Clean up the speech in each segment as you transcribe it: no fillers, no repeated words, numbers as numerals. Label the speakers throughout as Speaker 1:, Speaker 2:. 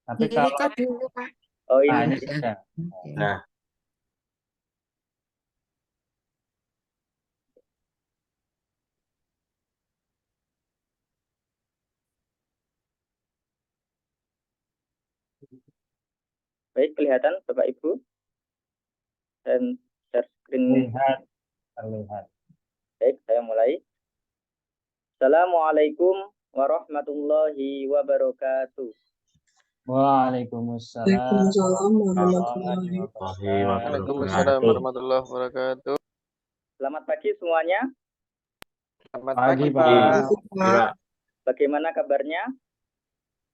Speaker 1: Tapi kalau
Speaker 2: direkod dulu, Pak.
Speaker 3: Oh ini
Speaker 1: A-nya
Speaker 3: dulu.
Speaker 1: sudah.
Speaker 2: Oke.
Speaker 4: Nah,
Speaker 3: Baik, kelihatan Bapak Ibu dan share screen.
Speaker 1: Lihat, terlihat.
Speaker 3: Baik, saya mulai. Assalamualaikum warahmatullahi wabarakatuh.
Speaker 1: Waalaikumsalam
Speaker 2: Waalaikumsalam
Speaker 1: warahmatullahi
Speaker 2: warahmatullahi
Speaker 4: Waalaikumsalam
Speaker 1: wabarakatuh.
Speaker 4: warahmatullahi wabarakatuh.
Speaker 3: Selamat pagi semuanya.
Speaker 4: Selamat
Speaker 1: Pagi,
Speaker 4: pagi,
Speaker 1: Pak.
Speaker 4: Pak.
Speaker 2: wabarakatuh, Pak.
Speaker 4: Pak.
Speaker 3: Bagaimana kabarnya?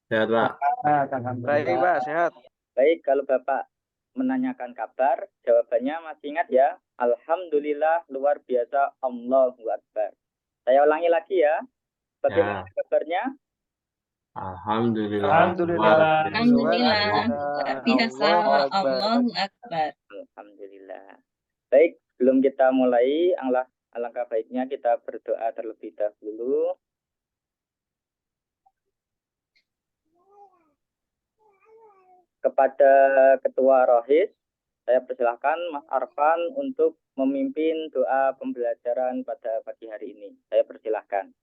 Speaker 4: Sehat, Pak. Baik,
Speaker 1: Alhamdulillah.
Speaker 4: Pak. Sehat.
Speaker 3: Baik, kalau Bapak menanyakan kabar, jawabannya masih ingat ya. Alhamdulillah, luar biasa, Allahu Akbar. Saya ulangi lagi ya. Bagaimana kabarnya?
Speaker 4: Alhamdulillah.
Speaker 1: Alhamdulillah.
Speaker 4: Luar
Speaker 5: Alhamdulillah,
Speaker 4: biasa.
Speaker 5: luar biasa,
Speaker 4: Allahu Akbar.
Speaker 5: Allahu Akbar.
Speaker 3: Alhamdulillah. Baik, sebelum kita mulai, alangkah baiknya kita berdoa terlebih dahulu. Kepada Ketua Rohis, saya persilahkan Mas Arfan untuk memimpin doa pembelajaran pada pagi hari ini. Saya persilahkan.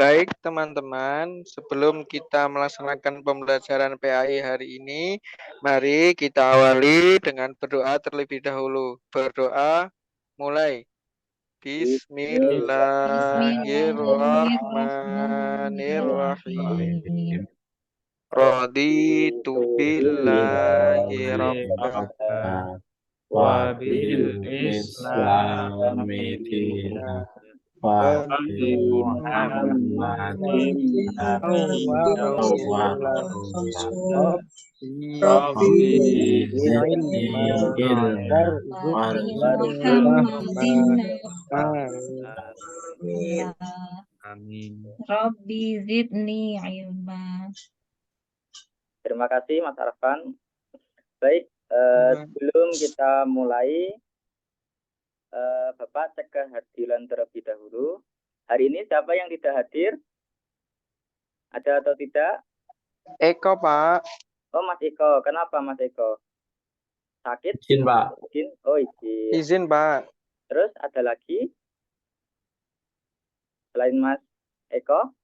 Speaker 4: Baik, teman-teman. Sebelum kita melaksanakan pembelajaran PAI hari ini, mari kita awali dengan berdoa terlebih dahulu. Berdoa mulai. Bismillahirrahmanirrahim. Raditu billahi rabban
Speaker 1: Wa bil Islami dina wa bi Muhammadin Rabbi zidni Amin.
Speaker 5: Rabbi zidni ilma.
Speaker 3: Terima kasih Mas Arfan. Baik, sebelum kita mulai, Bapak cek kehadiran terlebih dahulu. Hari ini siapa yang tidak hadir? Ada atau tidak?
Speaker 4: Eko, Pak.
Speaker 3: Oh, Mas Eko. Kenapa Mas Eko? Sakit?
Speaker 4: Izin, Pak.
Speaker 3: Izin? Oh, izin.
Speaker 4: Izin, Pak.
Speaker 3: Terus ada lagi? Selain Mas Eko?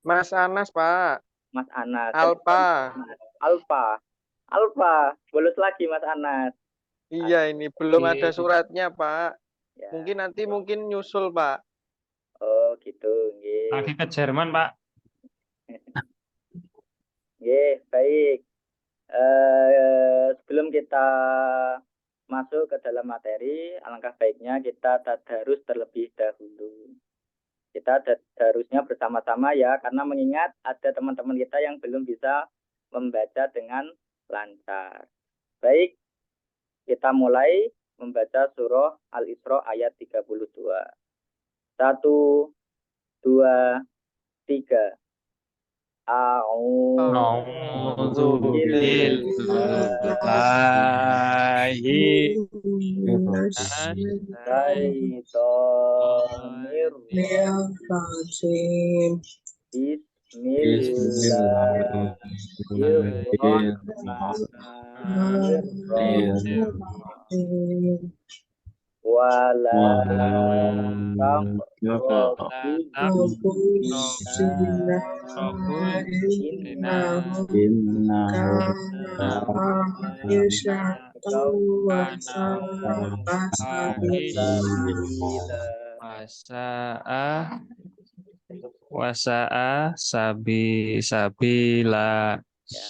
Speaker 4: Mas Anas, Pak.
Speaker 3: Mas Anas.
Speaker 4: Alpa.
Speaker 3: Alpa. Bolos lagi Mas Anas.
Speaker 4: Iya, ini belum ada suratnya, Pak.
Speaker 3: Ya.
Speaker 4: Mungkin nyusul, Pak.
Speaker 3: Oh, gitu. Nggih.
Speaker 1: Lagi ke Jerman, Pak.
Speaker 3: Nggih, baik. Sebelum kita masuk ke dalam materi, alangkah baiknya kita tadarus terlebih dahulu. Kita tadarusnya bersama-sama ya, karena mengingat ada teman-teman kita yang belum bisa membaca dengan lancar. Baik, kita mulai membaca surah Al-Isra ayat 32. 1, 2, 3.
Speaker 1: A'udzu billahi
Speaker 2: Bismillahirrahmanirrahim.
Speaker 3: Bismillahirrahmanirrahim. Wala
Speaker 1: wasa'a sabila.
Speaker 3: Ya,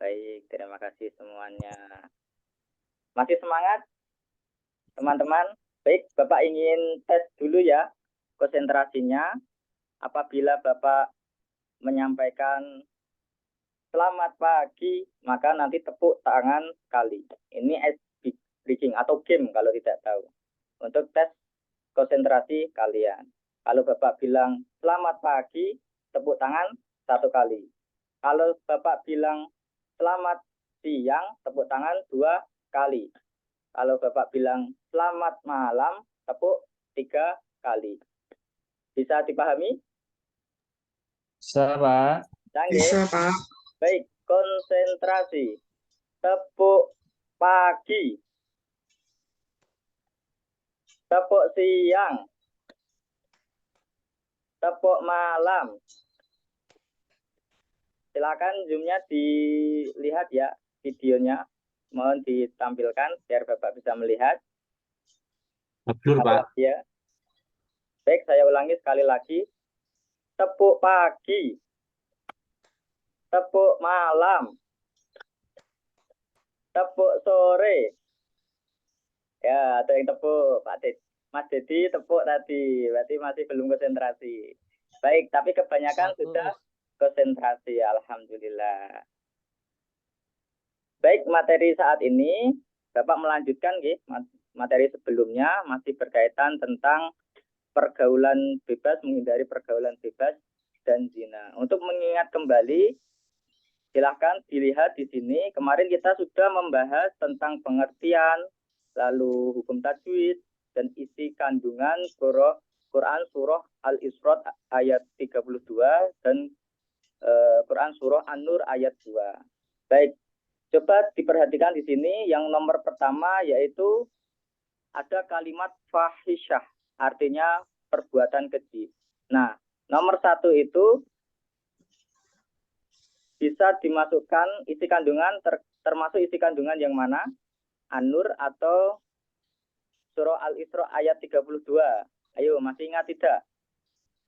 Speaker 3: baik. Terima kasih semuanya. Masih semangat, teman-teman? Baik, Bapak ingin tes dulu ya konsentrasinya. Apabila Bapak menyampaikan selamat pagi, maka nanti tepuk tangan sekali. Ini ice breaking atau game kalau tidak tahu. Untuk tes konsentrasi kalian. Kalau Bapak bilang selamat pagi, tepuk tangan 1 kali. Kalau Bapak bilang selamat siang, tepuk tangan 2 kali. Kalau Bapak bilang selamat malam, tepuk 3 kali. Bisa dipahami?
Speaker 1: Bisa, Pak.
Speaker 3: Canggih.
Speaker 2: Bisa, Pak.
Speaker 3: Baik, konsentrasi. Tepuk pagi. Tepuk siang. Tepuk malam. Silakan zoom-nya dilihat ya, videonya. Mohon ditampilkan biar Bapak bisa melihat.
Speaker 1: Betul, Pak.
Speaker 3: Ya. Baik, saya ulangi sekali lagi. Tepuk pagi. Tepuk malam. Tepuk sore. Ya, ada yang tepuk, Pak Ded. Mas Dedi tepuk tadi, berarti masih belum konsentrasi. Baik, tapi kebanyakan sudah konsentrasi, alhamdulillah. Baik, materi saat ini Bapak melanjutkan materi sebelumnya masih berkaitan tentang pergaulan bebas, menghindari pergaulan bebas dan zina. Untuk mengingat kembali, silahkan dilihat di sini. Kemarin kita sudah membahas tentang pengertian, lalu hukum tajwid, dan isi kandungan Quran surah Al-Isra ayat 32 dan Quran surah An-Nur ayat 2. Baik, coba diperhatikan di sini yang nomor pertama yaitu ada kalimat fahisyah, artinya perbuatan keji. Nah, nomor 1 itu bisa dimasukkan isi kandungan termasuk isi kandungan yang mana? An-Nur atau surah Al-Isra ayat 32. Ayo, masih ingat tidak?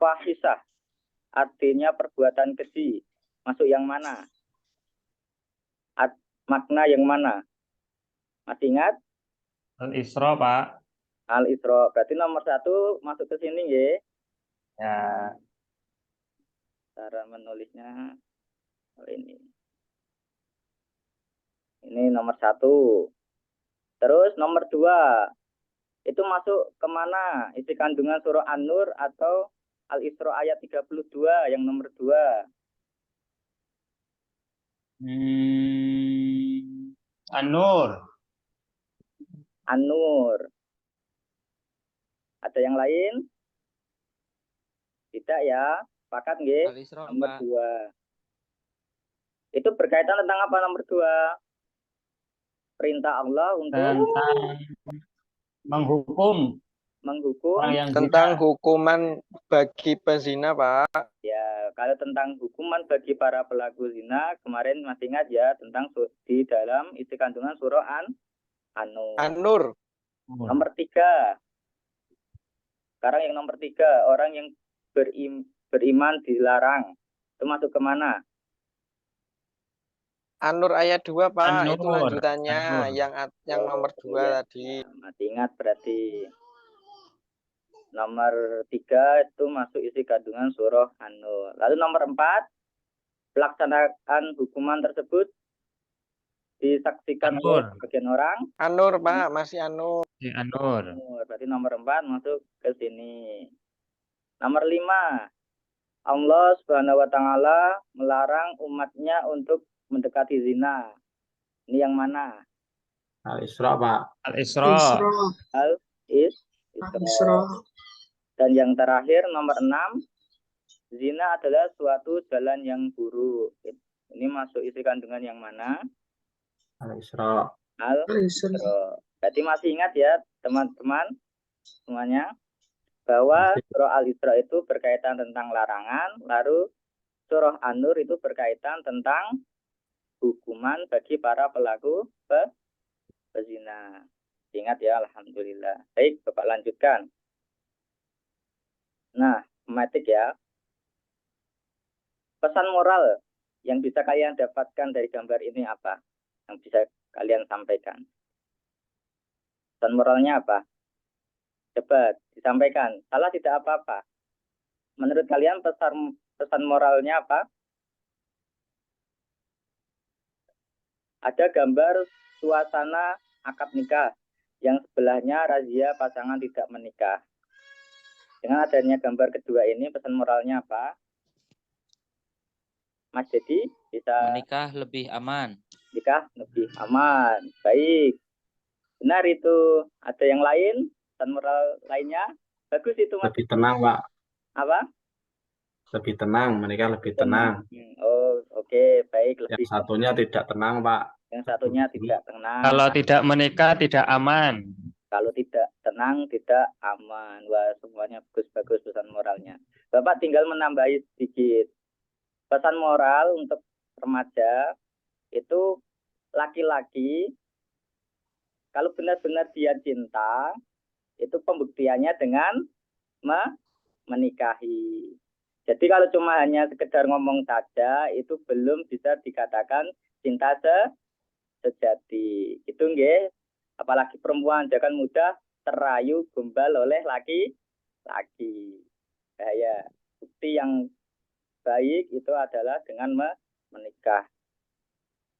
Speaker 3: Fahisyah artinya perbuatan keji. Masuk yang mana? Makna yang mana? Masih ingat?
Speaker 1: Al-Isra, Pak.
Speaker 3: Al-Isra. Berarti nomor 1 masuk ke sini ya.
Speaker 1: Ya.
Speaker 3: Cara menulisnya ini. Ini nomor 1. Terus nomor 2. Itu masuk kemana? Isi kandungan surah An-Nur atau Al-Isra ayat 32 yang nomor 2.
Speaker 1: An-Nur.
Speaker 3: An-Nur. Ada yang lain? Tidak ya. Sepakat nggih?
Speaker 6: Al-Isra,
Speaker 3: Nomor
Speaker 6: Pak.
Speaker 3: 2. Itu berkaitan tentang apa nomor 2? Perintah Allah untuk
Speaker 1: Tentang menghukum orang yang
Speaker 4: Tentang
Speaker 1: zina.
Speaker 4: hukuman bagi pezina, Pak.
Speaker 3: ya, kalau tentang hukuman bagi para pelaku zina, kemarin masih ingat ya tentang di dalam isi kandungan surah An-Nur.
Speaker 4: An-Nur.
Speaker 3: Nomor 3. Sekarang yang nomor 3, orang yang beriman dilarang. Itu masuk kemana?
Speaker 4: An-Nur ayat 2, Pak.
Speaker 1: An-Nur.
Speaker 4: Itu lanjutannya
Speaker 1: An-Nur.
Speaker 4: yang nomor 2
Speaker 3: iya.
Speaker 4: tadi.
Speaker 3: Masih ingat berarti. Nomor 3 itu masuk isi kandungan surah An-Nur. Lalu nomor 4, pelaksanaan hukuman tersebut disaksikan oleh sebagian orang.
Speaker 4: An-Nur, Pak. Masih An-Nur.
Speaker 1: An-Nur.
Speaker 3: Berarti nomor 4 masuk ke sini. Nomor 5, Allah Subhanahu wa Ta'ala melarang umatnya untuk mendekati zina. Ini yang mana?
Speaker 1: Al-Isra, Pak. Al-Isra.
Speaker 2: Isra.
Speaker 3: Al-Isra. Dan yang terakhir nomor 6, zina adalah suatu jalan yang buruk. Ini masuk isi kandungan yang mana?
Speaker 1: Al-Isra.
Speaker 3: Al-Isra. Berarti masih ingat ya teman-teman semuanya bahwa surah Al-Isra itu berkaitan tentang larangan, lalu surah An-Nur itu berkaitan tentang hukuman bagi para pelaku pezina. Ingat ya, alhamdulillah. Baik, Bapak lanjutkan. Nah, memetik ya. Pesan moral yang bisa kalian dapatkan dari gambar ini apa? Yang bisa kalian sampaikan. Pesan moralnya apa? Coba disampaikan. Salah tidak apa-apa. Menurut kalian pesan moralnya apa? Ada gambar suasana akad nikah yang sebelahnya razia pasangan tidak menikah. Dengan adanya gambar kedua ini, pesan moralnya apa? Mas Dedi bisa
Speaker 6: Menikah lebih aman.
Speaker 3: nikah lebih aman. Baik. Benar itu. Ada yang lain? Pesan moral lainnya? Bagus itu, Mas.
Speaker 1: Lebih tenang, Pak.
Speaker 3: Apa?
Speaker 1: Lebih tenang, menikah lebih tenang.
Speaker 3: Oh, Oke, baik.
Speaker 1: Yang
Speaker 3: Lebih
Speaker 1: satunya tidak tenang, Pak.
Speaker 3: yang satunya tidak tenang.
Speaker 6: Kalau tidak menikah tidak aman.
Speaker 3: Kalau tidak tenang, tidak aman. Wah, semuanya bagus-bagus pesan moralnya. Bapak tinggal menambahi sedikit. Pesan moral untuk remaja itu laki-laki, kalau benar-benar dia cinta, itu pembuktiannya dengan menikahi. Jadi kalau cuma hanya sekedar ngomong saja, itu belum bisa dikatakan cinta sejati. Itu nggih, apalagi perempuan jangan mudah terayu gombal oleh laki-laki. Ya, bukti yang baik itu adalah dengan menikah.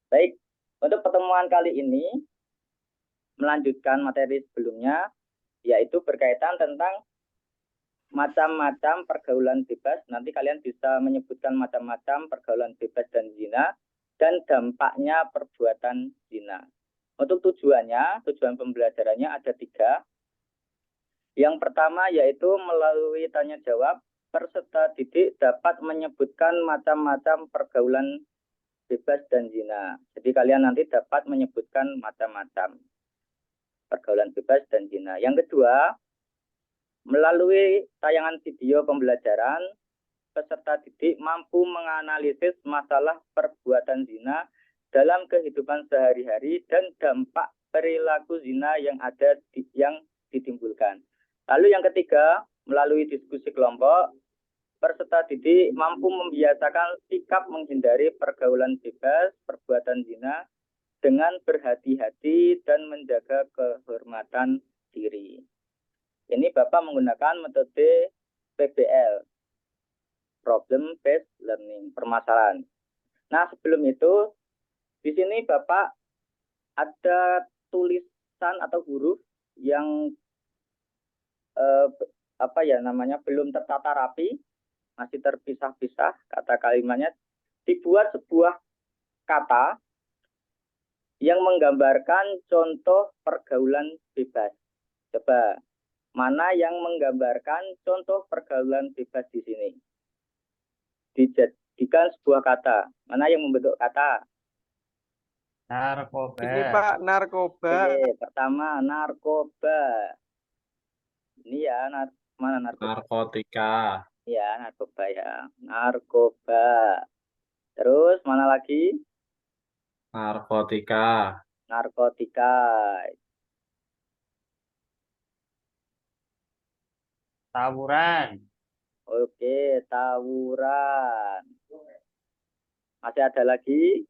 Speaker 3: Baik, untuk pertemuan kali ini melanjutkan materi sebelumnya, yaitu berkaitan tentang macam-macam pergaulan bebas. Nanti kalian bisa menyebutkan macam-macam pergaulan bebas dan zina dan dampaknya perbuatan zina. Untuk tujuan pembelajarannya ada 3. Yang pertama yaitu melalui tanya jawab, peserta didik dapat menyebutkan macam-macam pergaulan bebas dan zina. Jadi kalian nanti dapat menyebutkan macam-macam pergaulan bebas dan zina. Yang kedua, melalui tayangan video pembelajaran, peserta didik mampu menganalisis masalah perbuatan zina dalam kehidupan sehari-hari dan dampak perilaku zina yang ditimbulkan. Lalu yang ketiga, melalui diskusi kelompok, peserta didik mampu membiasakan sikap menghindari pergaulan bebas, perbuatan zina dengan berhati-hati dan menjaga kehormatan diri. Ini Bapak menggunakan metode PBL, Problem Based Learning, permasalahan. Nah, sebelum itu, di sini Bapak ada tulisan atau huruf yang belum tertata rapi, masih terpisah-pisah kata kalimatnya. Dibuat sebuah kata yang menggambarkan contoh pergaulan bebas. Coba, mana yang menggambarkan contoh pergaulan bebas di sini? Dijadikan sebuah kata. Mana yang membentuk kata?
Speaker 6: Narkoba.
Speaker 4: Ini Pak, narkoba.
Speaker 3: Oke, pertama narkoba. Ini ya, mana narkoba?
Speaker 1: Narkotika.
Speaker 3: Ya, narkoba ya. Narkoba. Terus mana lagi?
Speaker 1: Narkotika.
Speaker 3: Narkotika.
Speaker 6: Tawuran.
Speaker 3: Oke, tawuran. Masih ada lagi?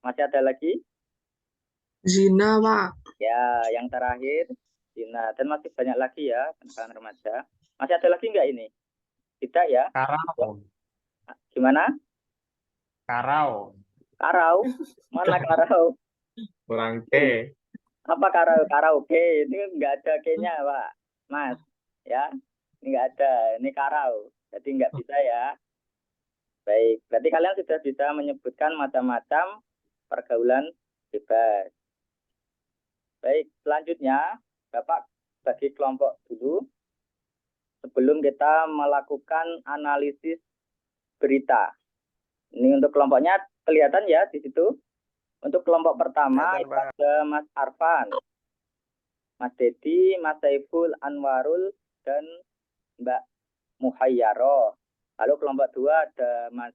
Speaker 3: Masih ada lagi?
Speaker 2: Zina, Pak.
Speaker 3: Ya, yang terakhir zina. Dan masih banyak lagi ya, anak-anak remaja. Masih ada lagi nggak ini? Tidak ya?
Speaker 6: Karau.
Speaker 3: Gimana?
Speaker 6: Karau.
Speaker 3: Karau? Mana karau?
Speaker 1: Kurang K.
Speaker 3: Apa karau? Karaoke. Ini nggak ada K-nya, Pak. Mas. Ya, ini nggak ada. Ini karau. Jadi nggak bisa ya. Baik, berarti kalian sudah bisa menyebutkan macam-macam pergaulan bebas. Baik, selanjutnya Bapak bagi kelompok dulu sebelum kita melakukan analisis berita. Ini untuk kelompoknya kelihatan ya di situ. Untuk kelompok pertama itu ada Mas Arfan, Mas Dedi, Mas Saiful Anwarul, dan Mbak Muhayyaro. Lalu kelompok 2 ada Mas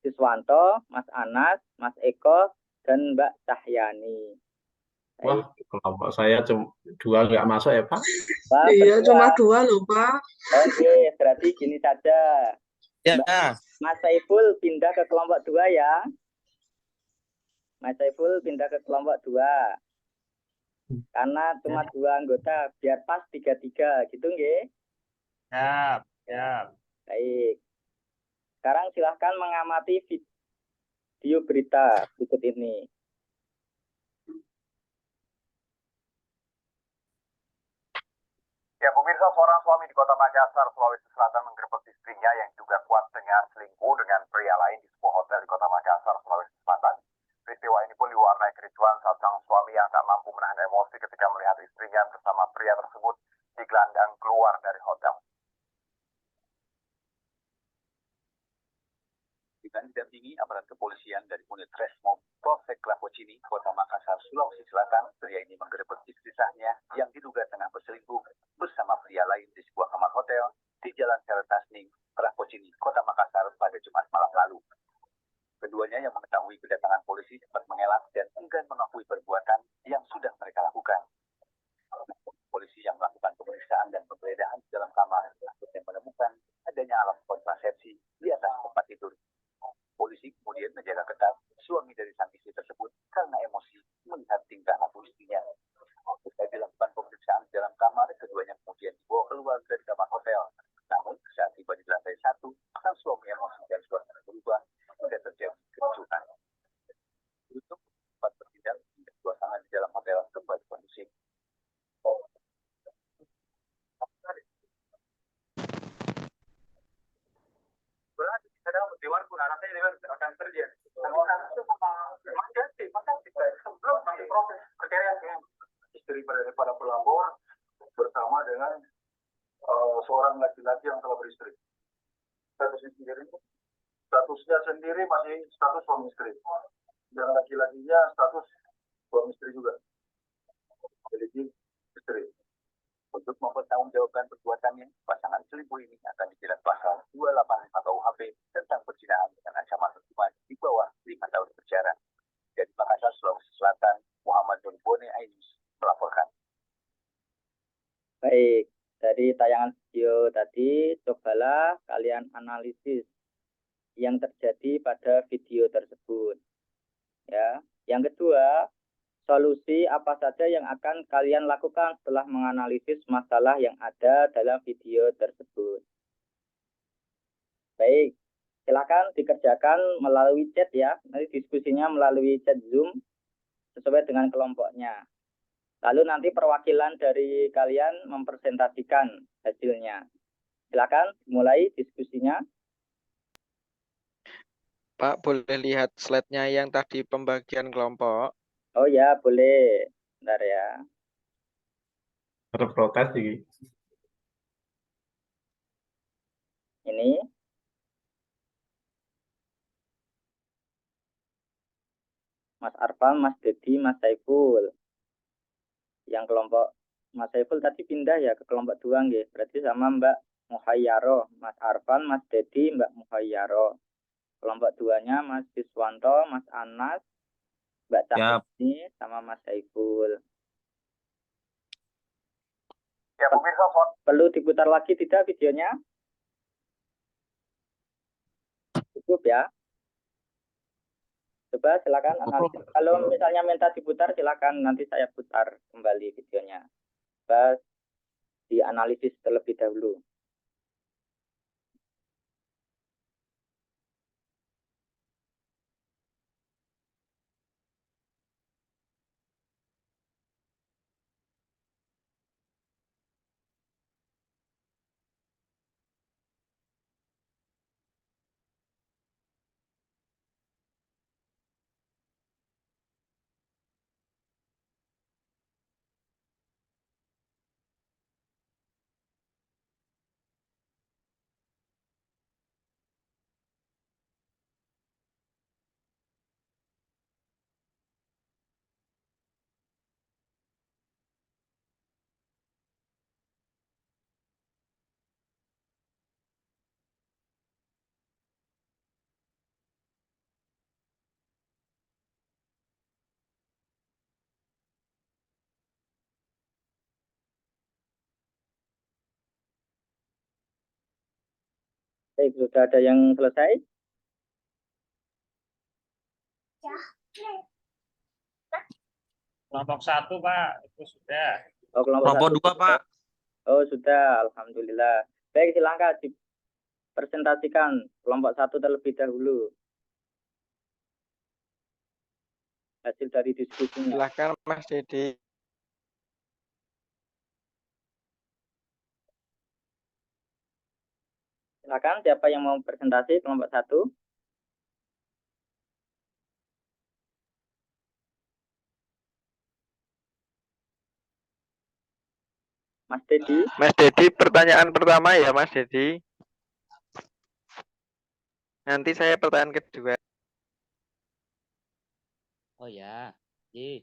Speaker 3: Siswanto, Mas Anas, Mas Eko, dan Mbak Cahyani.
Speaker 1: Wah, kelompok saya cuma 2 nggak masuk ya, Pak?
Speaker 3: Wah,
Speaker 2: Iya,
Speaker 3: berdua.
Speaker 2: cuma 2 loh, Pak.
Speaker 3: Oke, berarti gini saja.
Speaker 6: Ya.
Speaker 3: Mas Saiful pindah ke kelompok 2 ya. Mas Saiful pindah ke kelompok 2. Karena cuma 2 anggota, biar pas 3-3, gitu nggih?
Speaker 6: Siap. Siap.
Speaker 3: Baik. Sekarang silahkan mengamati video berita berikut ini.
Speaker 7: Ya, pemirsa, seorang suami di kota Makassar, Sulawesi Selatan menggerebek istrinya yang juga kuat dengan selingkuh dengan pria lain di sebuah hotel di kota Makassar, Sulawesi Selatan. Peristiwa ini pun diwarnai kericuhan saat sang suami yang tak mampu menahan emosi ketika melihat istrinya bersama pria tersebut digelandang keluar dari hotel. dengan didampingi aparat kepolisian dari unit Resmob Polsek Rapocini, Kota Makassar, Sulawesi Selatan. Pria ini menggerebek istri sahnya yang diduga tengah berselingkuh bersama pria lain di sebuah kamar hotel di Jalan Seretasning, Rapocini, Kota Makassar pada Jumat malam lalu. Keduanya yang mengetahui kedatangan polisi sempat mengelak dan enggan mengakui perbuatan yang sudah mereka lakukan. Polisi yang melakukan pemeriksaan dan penggeledahan di dalam kamar akhirnya menemukan adanya alat kontrasepsi di atas tempat tidur. Polisi kemudian menjaga ketat suami dari sang istri tersebut karena emosi melihat tingkah laku istrinya. Usai dilakukan pemeriksaan di dalam kamar, keduanya kemudian dibawa keluar dari kamar hotel. Namun saat tiba di lantai 1, sang suami emosi dan suasana berubah hingga terjadi kericuhan. Untuk tempat bertindak hingga suasana di dalam hotel kembali kondusif. Berarti ada dewan pun rasanya dewan akan terjadi. Sebelum masih proses perceraian istri pada pelapor bersama dengan seorang laki-laki yang telah beristri. Statusnya sendiri masih status suami istri. Dan laki-lakinya status suami istri juga. Jadi istri. Untuk mempertanggungjawabkan perbuatannya, pasangan selingkuh ini akan dijerat pasal 285 KUHP tentang perzinahan dengan ancaman hukuman di bawah 5 tahun penjara. Dari Makassar, Sulawesi Selatan, Muhammad Nur Bone Ainus melaporkan.
Speaker 3: Baik, dari tayangan video tadi, cobalah kalian analisis yang terjadi pada video tersebut. Ya, yang kedua, solusi apa saja yang akan kalian lakukan setelah menganalisis masalah yang ada dalam video tersebut. Baik, silakan dikerjakan melalui chat ya. Nanti diskusinya melalui chat Zoom sesuai dengan kelompoknya. Lalu nanti perwakilan dari kalian mempresentasikan hasilnya. Silakan mulai diskusinya.
Speaker 4: Pak, boleh lihat slide-nya yang tadi pembagian kelompok?
Speaker 3: Oh ya, boleh. Bentar ya.
Speaker 1: Ada protes sih.
Speaker 3: Ini. Mas Arfan, Mas Dedi, Mas Saiful. Yang kelompok Mas Saiful tadi pindah ya ke kelompok 2 nggih. Berarti sama Mbak Muhayyaro, Mas Arfan, Mas Dedi, Mbak Muhayyaro. Kelompok 2-nya Mas Siswanto, Mas Anas, Mbak Cahyani, sama Mas Saiful.
Speaker 7: Ya, pemirsa,
Speaker 3: Perlu diputar lagi tidak videonya? Cukup ya. Coba silakan analisis. Kalau misalnya minta diputar, silakan nanti saya putar kembali videonya. Coba dianalisis terlebih dahulu. Baik, sudah ada yang selesai?
Speaker 6: Kelompok 1, Pak, itu sudah.
Speaker 3: Oh, kelompok 2, Pak. Oh, sudah. Alhamdulillah. Baik, silakan dipresentasikan kelompok 1 terlebih dahulu. Hasil dari diskusinya.
Speaker 4: Silakan Mas Dedi.
Speaker 3: Silakan, siapa yang mau presentasi kelompok 1? Mas Dedi.
Speaker 4: Mas Dedi, pertanyaan pertama ya Mas Dedi. Nanti saya pertanyaan kedua.
Speaker 8: Oh ya, tadi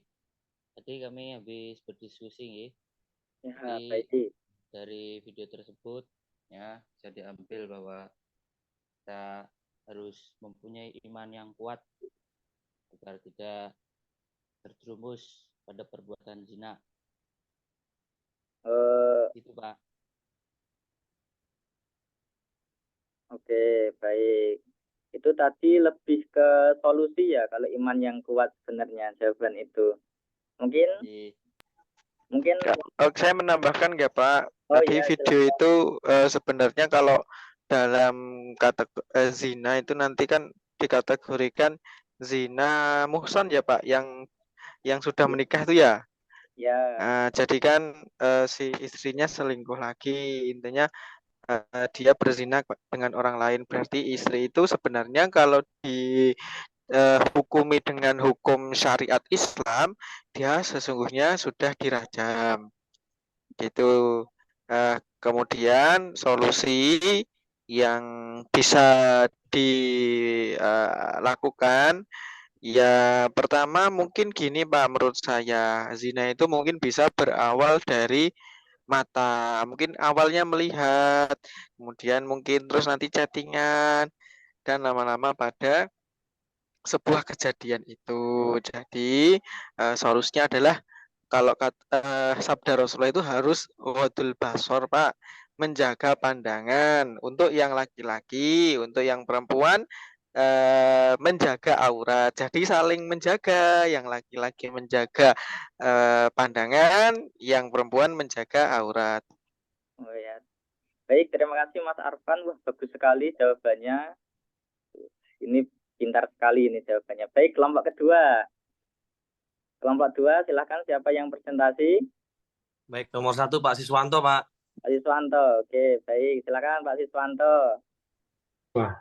Speaker 8: kami habis berdiskusi
Speaker 3: Ya,
Speaker 8: Jadi
Speaker 3: baik.
Speaker 8: dari video tersebut ya bisa diambil bahwa kita harus mempunyai iman yang kuat agar tidak terjerumus pada perbuatan zina. Itu Pak.
Speaker 3: Oke, baik. Itu tadi lebih ke solusi ya, kalau iman yang kuat sebenarnya jawaban itu. Mungkin
Speaker 4: Saya menambahkan nggak Pak?
Speaker 3: Oh
Speaker 4: Tadi
Speaker 3: ya,
Speaker 4: video
Speaker 3: silakan.
Speaker 4: itu sebenarnya kalau dalam kategori zina itu nanti kan dikategorikan zina muhsan ya Pak, yang sudah menikah itu ya.
Speaker 3: Ya,
Speaker 4: Jadi kan si istrinya selingkuh lagi, intinya dia berzina dengan orang lain. Berarti istri itu sebenarnya kalau dihukumi dengan hukum syariat Islam, dia sesungguhnya sudah dirajam. Gitu. Kemudian solusi yang bisa dilakukan ya pertama mungkin gini Pak, menurut saya zina itu mungkin bisa berawal dari mata, mungkin awalnya melihat, kemudian mungkin terus nanti chattingan dan lama-lama pada sebuah kejadian itu. Jadi solusinya adalah kalau sabda Rasulullah itu harus wadul basor Pak, menjaga pandangan. Untuk yang laki-laki, untuk yang perempuan menjaga aurat. Jadi saling menjaga, yang laki-laki menjaga pandangan, yang perempuan menjaga aurat.
Speaker 3: oh ya. Baik, terima kasih Mas Arfan. Wah, bagus sekali jawabannya. Ini pintar sekali ini jawabannya. Baik, kelompok kedua. Kelompok dua, silakan siapa yang presentasi?
Speaker 9: Baik, nomor 1 Pak Siswanto, Pak.
Speaker 3: Pak Siswanto. Oke, baik. Silakan Pak Siswanto.
Speaker 1: Wah,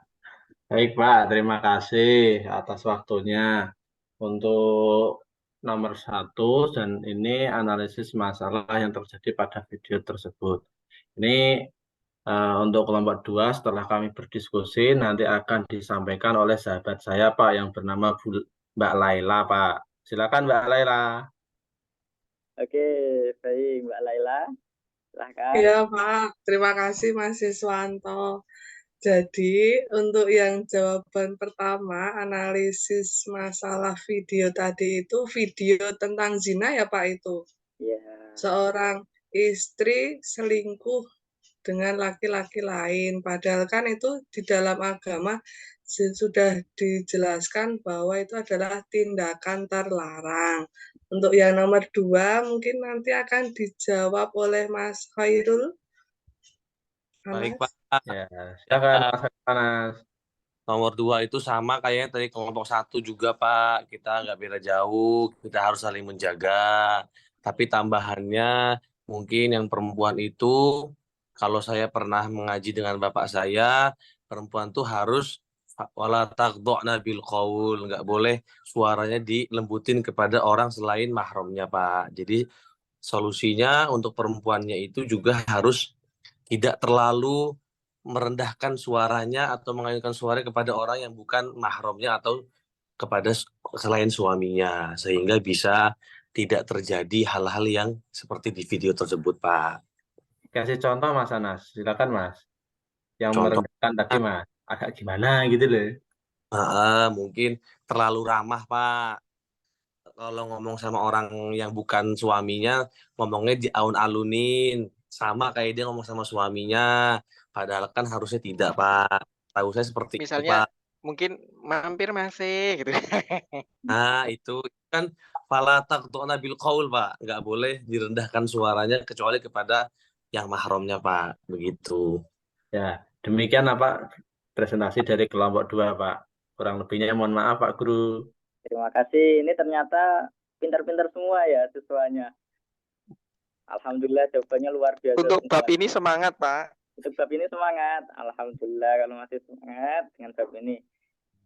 Speaker 1: baik Pak, terima kasih atas waktunya untuk nomor 1 dan ini analisis masalah yang terjadi pada video tersebut. Ini untuk kelompok 2 setelah kami berdiskusi nanti akan disampaikan oleh sahabat saya Pak yang bernama Mbak Laila Pak. Silakan Mbak Laila.
Speaker 3: Oke, baik Mbak Laila. Silakan.
Speaker 2: Iya Pak, terima kasih Mas Siswanto. Jadi untuk yang jawaban pertama, analisis masalah video tadi itu video tentang zina ya Pak itu.
Speaker 3: Iya.
Speaker 2: Seorang istri selingkuh dengan laki-laki lain. Padahal kan itu di dalam agama sudah dijelaskan bahwa itu adalah tindakan terlarang. Untuk yang nomor 2 mungkin nanti akan dijawab oleh Mas Khairul.
Speaker 9: Baik,
Speaker 2: Anas.
Speaker 9: Pak.
Speaker 1: Ya, silakan Mas Anas.
Speaker 9: Nomor 2 itu sama kayaknya tadi kelompok 1 juga, Pak. Kita nggak beda jauh, kita harus saling menjaga. Tapi tambahannya mungkin yang perempuan itu, kalau saya pernah mengaji dengan bapak saya, perempuan tuh harus wala taghdha'na bil qaul, nggak boleh suaranya dilembutin kepada orang selain mahramnya, Pak. Jadi solusinya untuk perempuannya itu juga harus tidak terlalu merendahkan suaranya atau mengayunkan suara kepada orang yang bukan mahramnya atau kepada selain suaminya, sehingga bisa tidak terjadi hal-hal yang seperti di video tersebut, Pak.
Speaker 1: Kasih contoh Mas Anas, silakan Mas. Yang
Speaker 9: Contoh,
Speaker 1: merendahkan tadi Mas, agak gimana gitu loh.
Speaker 9: mungkin terlalu ramah, Pak. Kalau ngomong sama orang yang bukan suaminya, ngomongnya di alun-alunin, sama kayak dia ngomong sama suaminya. Padahal kan harusnya tidak, Pak. Tahu saya seperti itu,
Speaker 4: Misalnya
Speaker 9: Pak.
Speaker 4: mungkin mampir masih gitu.
Speaker 9: Nah, itu kan fala taqtu'na bil qaul, Pak. Nggak boleh direndahkan suaranya kecuali kepada yang mahramnya, Pak. Begitu.
Speaker 1: Ya, demikian apa presentasi dari kelompok 2 Pak. Kurang lebihnya mohon maaf Pak Guru.
Speaker 3: Terima kasih. Ini ternyata pintar-pintar semua ya siswanya. Alhamdulillah jawabannya luar biasa.
Speaker 4: Untuk
Speaker 3: semua.
Speaker 4: bab ini semangat, Pak.
Speaker 3: Untuk bab ini semangat. Alhamdulillah kalau masih semangat dengan bab ini.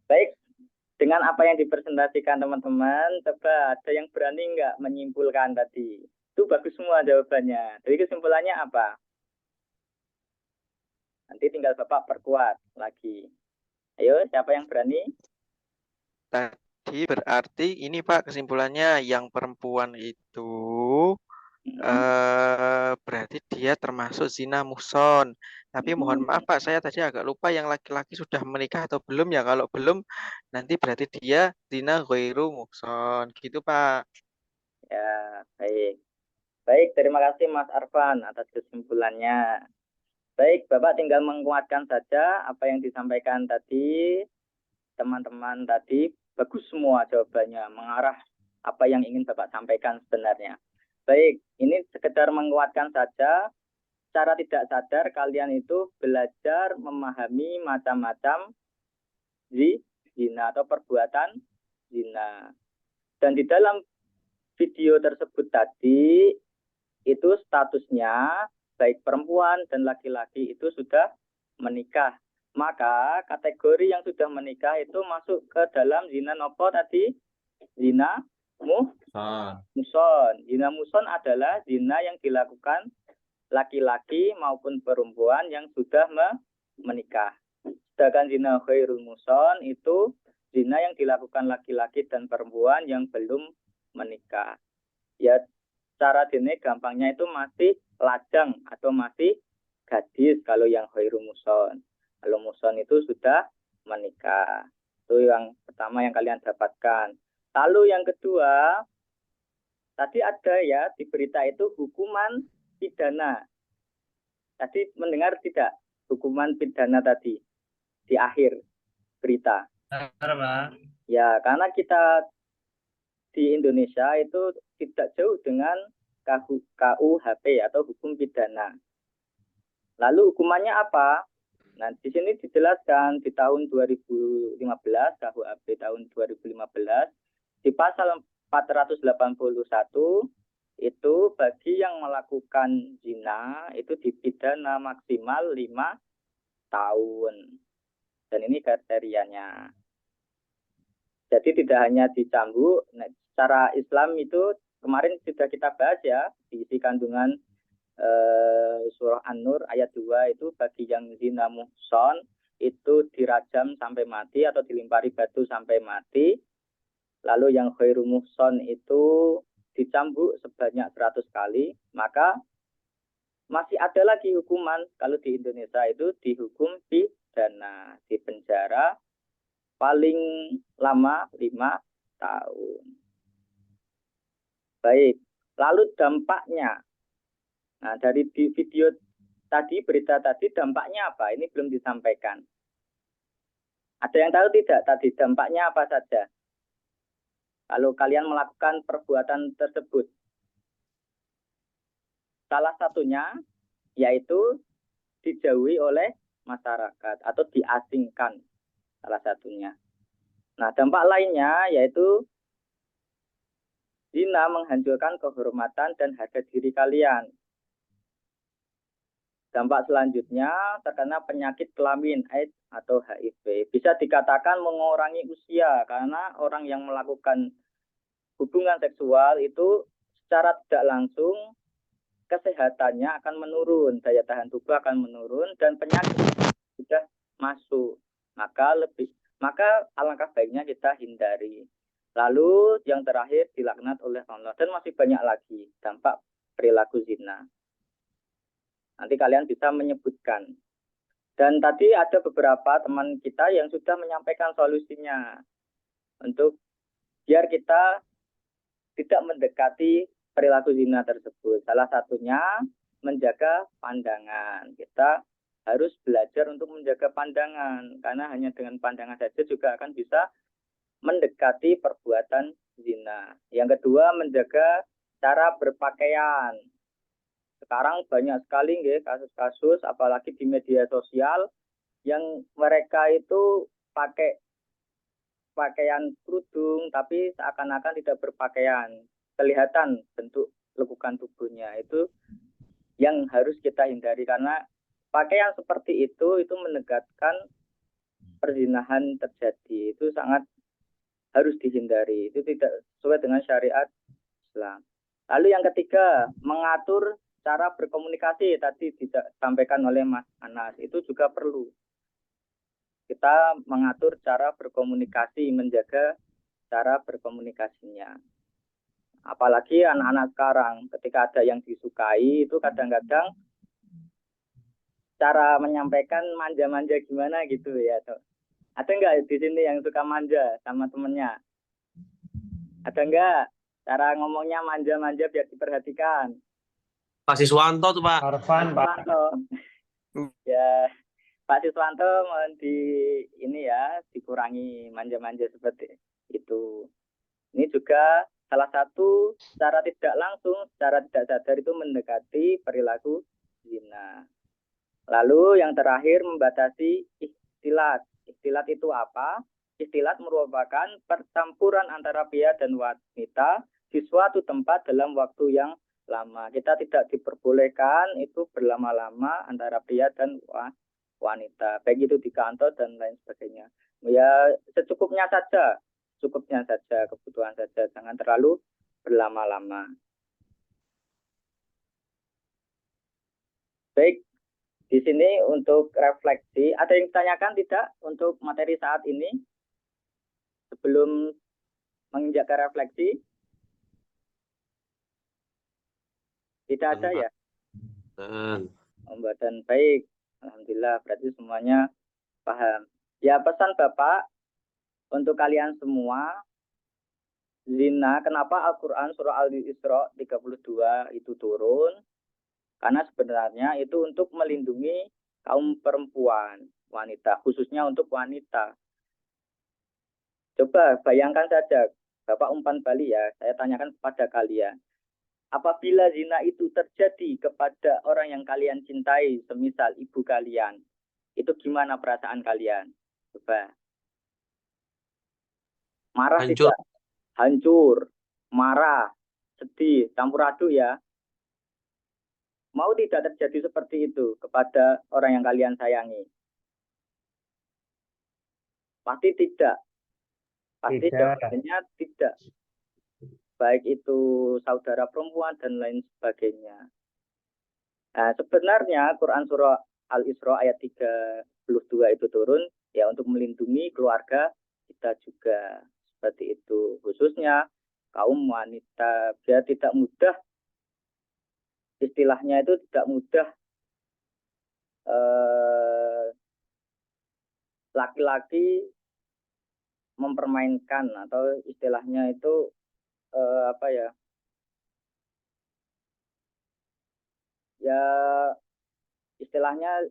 Speaker 3: Baik, dengan apa yang dipresentasikan teman-teman, coba ada yang berani nggak menyimpulkan tadi? Itu bagus semua jawabannya. Jadi kesimpulannya apa? Nanti tinggal Bapak perkuat lagi. Ayo, siapa yang berani?
Speaker 4: Tadi berarti ini Pak kesimpulannya yang perempuan itu berarti dia termasuk zina muhson. Tapi mohon maaf Pak, saya tadi agak lupa yang laki-laki sudah menikah atau belum ya. Kalau belum, nanti berarti dia zina ghairu muhson. Gitu Pak.
Speaker 3: Ya, baik. Baik, terima kasih Mas Arfan atas kesimpulannya. Baik, Bapak tinggal menguatkan saja apa yang disampaikan tadi. Teman-teman tadi bagus semua jawabannya, mengarah apa yang ingin Bapak sampaikan sebenarnya. Baik, ini sekedar menguatkan saja. Secara tidak sadar kalian itu belajar memahami macam-macam zina atau perbuatan zina. Dan di dalam video tersebut tadi itu statusnya baik perempuan dan laki-laki itu sudah menikah. Maka kategori yang sudah menikah itu masuk ke dalam zina nopo tadi? Zina muhson. Zina muhson adalah zina yang dilakukan laki-laki maupun perempuan yang sudah menikah. Sedangkan zina ghairul muhson itu zina yang dilakukan laki-laki dan perempuan yang belum menikah. Ya, cara dene gampangnya itu masih lajang atau masih gadis kalau yang ghairul muhson. Kalau muhson itu sudah menikah. Itu yang pertama yang kalian dapatkan. Lalu yang kedua, tadi ada ya di berita itu hukuman pidana. Tadi mendengar tidak hukuman pidana tadi di akhir berita? Ya, karena kita di Indonesia itu tidak jauh dengan KUHP atau hukum pidana. Lalu hukumannya apa? Nah, di sini dijelaskan di tahun 2015, KUHP tahun 2015, di pasal 481, itu bagi yang melakukan zina itu dipidana maksimal 5 tahun. Dan ini kriterianya. Jadi tidak hanya dicambuk, nah, secara Islam itu kemarin sudah kita bahas ya, diisi kandungan surah An-Nur ayat 2 itu bagi yang zina muhson itu dirajam sampai mati atau dilempari batu sampai mati. Lalu yang ghairu muhson itu dicambuk sebanyak 100 kali. Maka masih ada lagi hukuman kalau di Indonesia itu dihukum pidana, di penjara paling lama 5 tahun. Baik, lalu dampaknya. Nah, dari di video tadi, berita tadi, dampaknya apa? Ini belum disampaikan. Ada yang tahu tidak tadi dampaknya apa saja? Kalau kalian melakukan perbuatan tersebut. Salah satunya yaitu dijauhi oleh masyarakat atau diasingkan. Salah satunya. Nah, dampak lainnya yaitu zina menghancurkan kehormatan dan harga diri kalian. Dampak selanjutnya terkena penyakit kelamin AIDS atau HIV. Bisa dikatakan mengurangi usia karena orang yang melakukan hubungan seksual itu secara tidak langsung kesehatannya akan menurun, daya tahan tubuh akan menurun dan penyakit sudah masuk. Maka alangkah baiknya kita hindari. Lalu yang terakhir dilaknat oleh Allah dan masih banyak lagi dampak perilaku zina. Nanti kalian bisa menyebutkan. Dan tadi ada beberapa teman kita yang sudah menyampaikan solusinya untuk biar kita tidak mendekati perilaku zina tersebut. Salah satunya menjaga pandangan. Kita harus belajar untuk menjaga pandangan karena hanya dengan pandangan saja juga akan bisa mendekati perbuatan zina. Yang kedua, menjaga cara berpakaian. Sekarang banyak sekali kasus-kasus apalagi di media sosial yang mereka itu pakai pakaian kerudung tapi seakan-akan tidak berpakaian. Kelihatan bentuk lekukan tubuhnya. Itu yang harus kita hindari karena pakaian seperti itu menegaskan perzinahan terjadi. Itu sangat harus dihindari. Itu tidak sesuai dengan syariat Islam. Lalu yang ketiga, mengatur cara berkomunikasi tadi disampaikan oleh Mas Anas itu juga perlu. kita mengatur cara berkomunikasi, menjaga cara berkomunikasinya. Apalagi anak-anak sekarang, ketika ada yang disukai, itu kadang-kadang cara menyampaikan manja-manja gimana gitu ya. Ada nggak di sini yang suka manja sama temennya? Ada nggak cara ngomongnya manja-manja biar diperhatikan?
Speaker 9: Pak Siswanto tuh Pak.
Speaker 6: Arfan, Pak.
Speaker 3: Siswanto. Ya, Pak Siswanto mohon ini ya dikurangi manja-manja seperti itu. Ini juga salah satu secara tidak langsung, secara tidak sadar itu mendekati perilaku zina. Lalu yang terakhir membatasi istilat. Istilat itu apa? Istilat merupakan percampuran antara pria dan wanita di suatu tempat dalam waktu yang lama. Kita tidak diperbolehkan itu berlama-lama antara pria dan wanita. Baik itu di kantor dan lain sebagainya. Ya secukupnya saja. Cukupnya saja, kebutuhan saja. Jangan terlalu berlama-lama. Baik. Di sini untuk refleksi, ada yang ditanyakan tidak untuk materi saat ini? Sebelum menginjak ke refleksi? Tidak ada ya? Dan baik. Alhamdulillah, berarti semuanya paham. Ya, pesan Bapak untuk kalian semua, zina, kenapa Al-Quran surah Al-Isra 32 itu turun? Karena sebenarnya itu untuk melindungi kaum perempuan, wanita, khususnya untuk wanita. Coba bayangkan saja, Bapak umpan balik ya, saya tanyakan kepada kalian. Apabila zina itu terjadi kepada orang yang kalian cintai, semisal ibu kalian, itu gimana perasaan kalian? Coba. Marah
Speaker 9: Hancur.
Speaker 3: tidak? Hancur, marah, sedih, campur aduk ya. Mau tidak terjadi seperti itu kepada orang yang kalian sayangi? Pasti tidak. Pasti jawabannya tidak. Baik itu saudara perempuan dan lain sebagainya. Nah, sebenarnya Quran surah Al-Isra ayat 32 itu turun ya untuk melindungi keluarga kita juga. Seperti itu. Khususnya kaum wanita. Biar tidak mudah, istilahnya itu tidak mudah laki-laki mempermainkan atau istilahnya itu apa ya? Ya istilahnya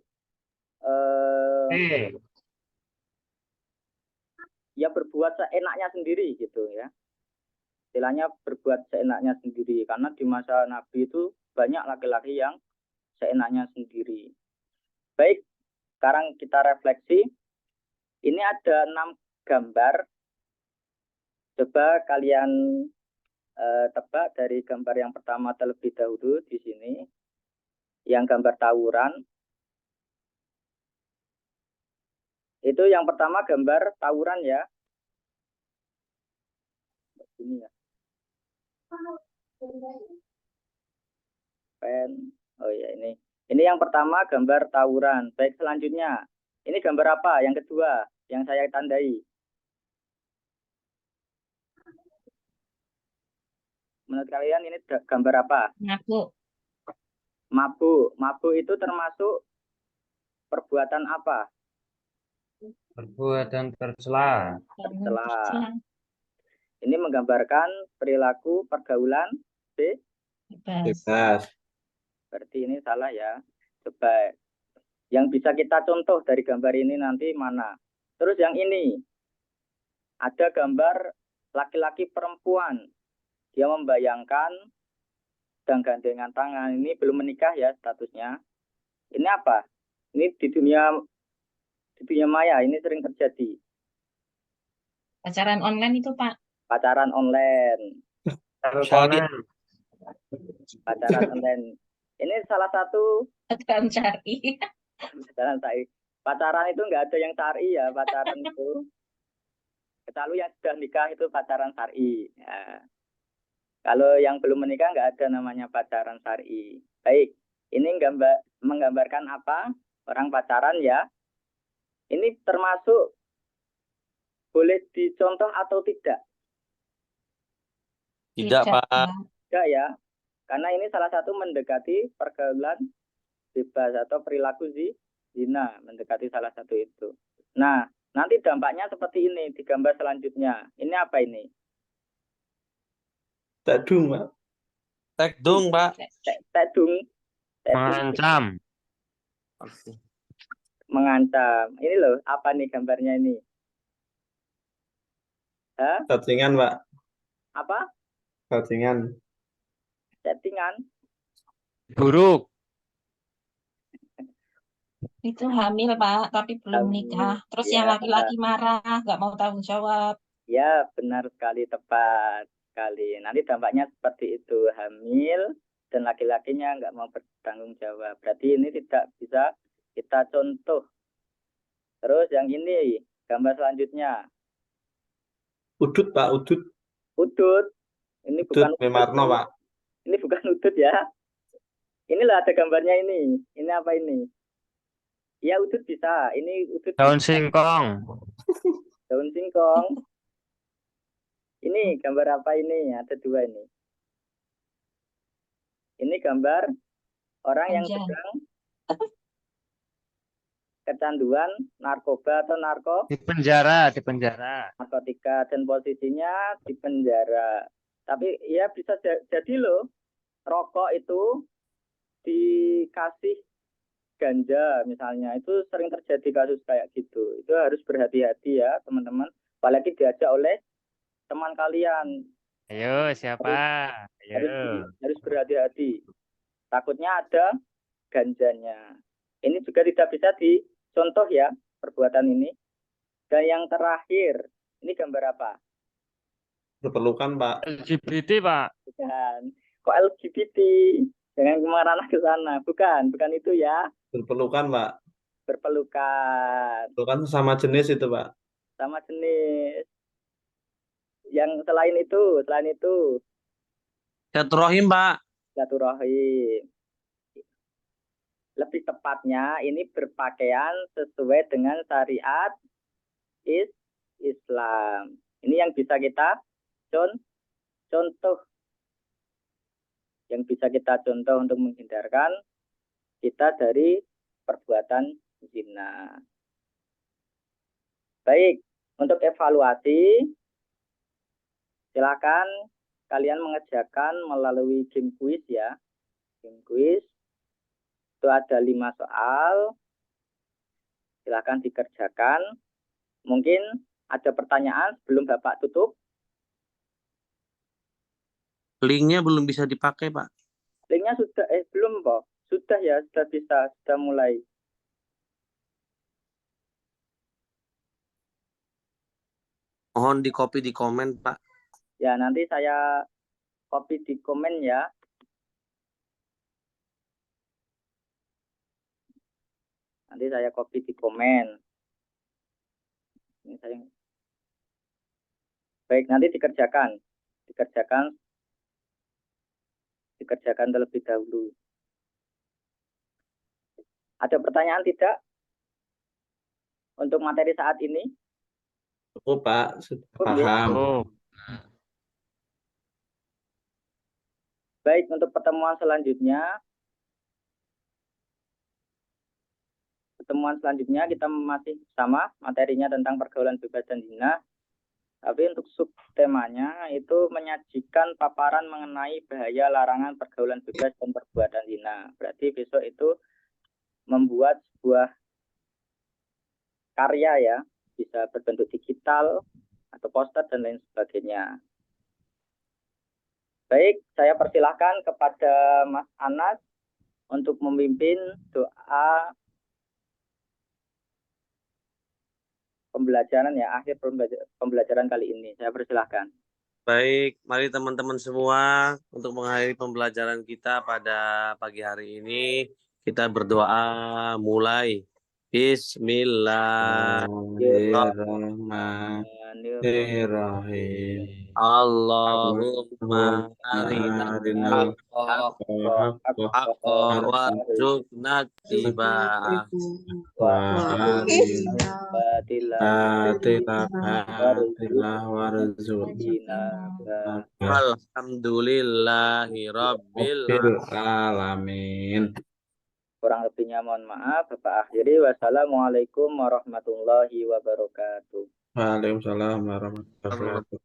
Speaker 3: ya berbuat seenaknya sendiri gitu ya. Istilahnya berbuat seenaknya sendiri karena di masa Nabi itu banyak laki-laki yang seenaknya sendiri. Baik, sekarang kita refleksi. Ini ada 6 gambar. Coba kalian tebak dari gambar yang pertama terlebih dahulu di sini. Yang gambar tawuran. Itu yang pertama gambar tawuran ya. Ini ya. Oh ya ini. Ini yang pertama gambar tawuran. Baik, selanjutnya. Ini gambar apa? Yang kedua yang saya tandai. Menurut kalian ini gambar apa?
Speaker 5: Mabuk.
Speaker 3: Mabuk. Mabuk itu termasuk perbuatan apa?
Speaker 6: Perbuatan tercela.
Speaker 3: Tercela. Ini menggambarkan perilaku pergaulan
Speaker 5: Bebas.
Speaker 3: Berarti ini salah ya. Coba yang bisa kita contoh dari gambar ini nanti mana? Terus yang ini ada gambar laki-laki perempuan. Dia membayangkan sedang gandengan tangan. Ini belum menikah ya statusnya. Ini apa? Ini di dunia maya ini sering terjadi.
Speaker 5: Pacaran online itu Pak.
Speaker 3: Pacaran online. Pacaran online. Ini salah satu
Speaker 5: Pacaran syar'i.
Speaker 3: Pacaran itu nggak ada yang syar'i ya. Pacaran itu kecuali yang sudah nikah itu pacaran syar'i. Ya. Kalau yang belum menikah nggak ada namanya pacaran syar'i. Baik, ini menggambarkan apa? Orang pacaran ya. Ini termasuk boleh dicontoh atau tidak?
Speaker 9: Tidak, Pak.
Speaker 3: Tidak ya. Karena ini salah satu mendekati pergaulan bebas atau perilaku zina, mendekati salah satu itu. Nah, nanti dampaknya seperti ini di gambar selanjutnya. Ini apa ini?
Speaker 1: Tekdung, Pak.
Speaker 9: Tekdung, Pak.
Speaker 3: Tekdung.
Speaker 6: Mengancam.
Speaker 3: Mengancam. Ini loh, apa nih gambarnya ini? Hah?
Speaker 1: Settingan, Pak.
Speaker 3: Apa?
Speaker 1: Settingan.
Speaker 3: Settingan.
Speaker 6: Buruk.
Speaker 5: Itu hamil, Pak, tapi belum
Speaker 3: Hamil.
Speaker 5: nikah. Terus
Speaker 3: Ya.
Speaker 5: yang laki-laki marah, nggak mau tanggung jawab.
Speaker 3: Ya, benar sekali, tepat sekali. Nanti dampaknya seperti itu, hamil dan laki-lakinya nggak mau bertanggung jawab. Berarti ini tidak bisa kita contoh. Terus yang ini, gambar selanjutnya.
Speaker 1: Udut, Pak, udut.
Speaker 3: Udut. Ini
Speaker 1: Udut
Speaker 3: bukan
Speaker 1: Memarno,
Speaker 3: udut.
Speaker 1: Pak.
Speaker 3: Ini bukan udut ya. Inilah ada gambarnya ini. Ini apa ini? Ya, udut bisa. Ini udut
Speaker 6: Daun
Speaker 3: bisa.
Speaker 6: singkong.
Speaker 3: Daun singkong. Ini gambar apa ini? Ada dua ini. Ini gambar orang yang
Speaker 5: Anjay.
Speaker 3: sedang kecanduan narkoba atau
Speaker 6: Di penjara, di penjara.
Speaker 3: narkotika dan posisinya di penjara. Tapi ya bisa jadi loh, rokok itu dikasih ganja misalnya, itu sering terjadi kasus kayak gitu. Itu harus berhati-hati ya teman-teman. Apalagi diajak oleh teman kalian.
Speaker 6: Ayo, siapa? Ayo.
Speaker 3: Harus berhati-hati. Takutnya ada ganjanya. Ini juga tidak bisa dicontoh ya perbuatan ini. Dan yang terakhir, ini gambar apa?
Speaker 1: Berpelukan, Pak.
Speaker 6: LGBT, Pak.
Speaker 3: Bukan. Kok LGBT? Jangan kemana-mana ke sana. Bukan itu ya.
Speaker 1: Berpelukan, Pak.
Speaker 3: Berpelukan.
Speaker 1: Pelukan sesama jenis itu, Pak.
Speaker 3: Sama jenis. Yang selain itu.
Speaker 9: Silaturahim, Pak.
Speaker 3: Silaturahim. Lebih tepatnya ini berpakaian sesuai dengan syariat Islam. Ini yang bisa kita contoh. Yang bisa kita contoh untuk menghindarkan kita dari perbuatan zina. Baik, untuk evaluasi, silakan kalian mengerjakan melalui game quiz ya. Game quiz. Itu ada 5 soal. Silakan dikerjakan. Mungkin ada pertanyaan sebelum Bapak tutup.
Speaker 9: Linknya belum bisa dipakai, Pak.
Speaker 3: Linknya sudah, belum Pak. Sudah ya, sudah bisa, sudah mulai.
Speaker 9: Mohon di copy di komen, Pak.
Speaker 3: Ya, nanti saya copy di komen ya. Nanti saya copy di komen. Ini saya. Baik, nanti dikerjakan terlebih dahulu. Ada pertanyaan tidak untuk materi saat ini?
Speaker 1: Cukup, Pak. Sudah
Speaker 3: Cukup, ya?
Speaker 1: paham.
Speaker 6: Oh.
Speaker 3: Baik, untuk pertemuan selanjutnya kita masih sama materinya tentang pergaulan bebas dan zina. Tapi untuk subtemanya itu menyajikan paparan mengenai bahaya larangan pergaulan bebas dan perbuatan zina. Berarti besok itu membuat sebuah karya ya, bisa berbentuk digital atau poster dan lain sebagainya. Baik, saya persilahkan kepada Mas Anas untuk memimpin doa pembelajaran ya, akhir pembelajaran kali ini. Saya persilahkan.
Speaker 9: Baik, mari teman-teman semua untuk mengakhiri pembelajaran kita pada pagi hari ini, kita berdoa mulai. Bismillahirrahmanirrahim.
Speaker 1: Bismillahirrahmanirrahim.
Speaker 9: Allahumma arina
Speaker 1: Arinal
Speaker 9: haqqa
Speaker 1: haqqa
Speaker 9: haqqa warzuqna tiba'ah
Speaker 1: wa
Speaker 3: arina
Speaker 1: arina
Speaker 3: batila
Speaker 1: batila batila
Speaker 3: warzuqna
Speaker 1: warzuqna
Speaker 9: Alhamdulillahi rabbil
Speaker 1: rabbil alamin.
Speaker 3: kurang lebihnya mohon maaf. Bapak akhiri. Wassalamualaikum warahmatullahi wabarakatuh.
Speaker 1: Waalaikumsalam warahmatullahi wabarakatuh.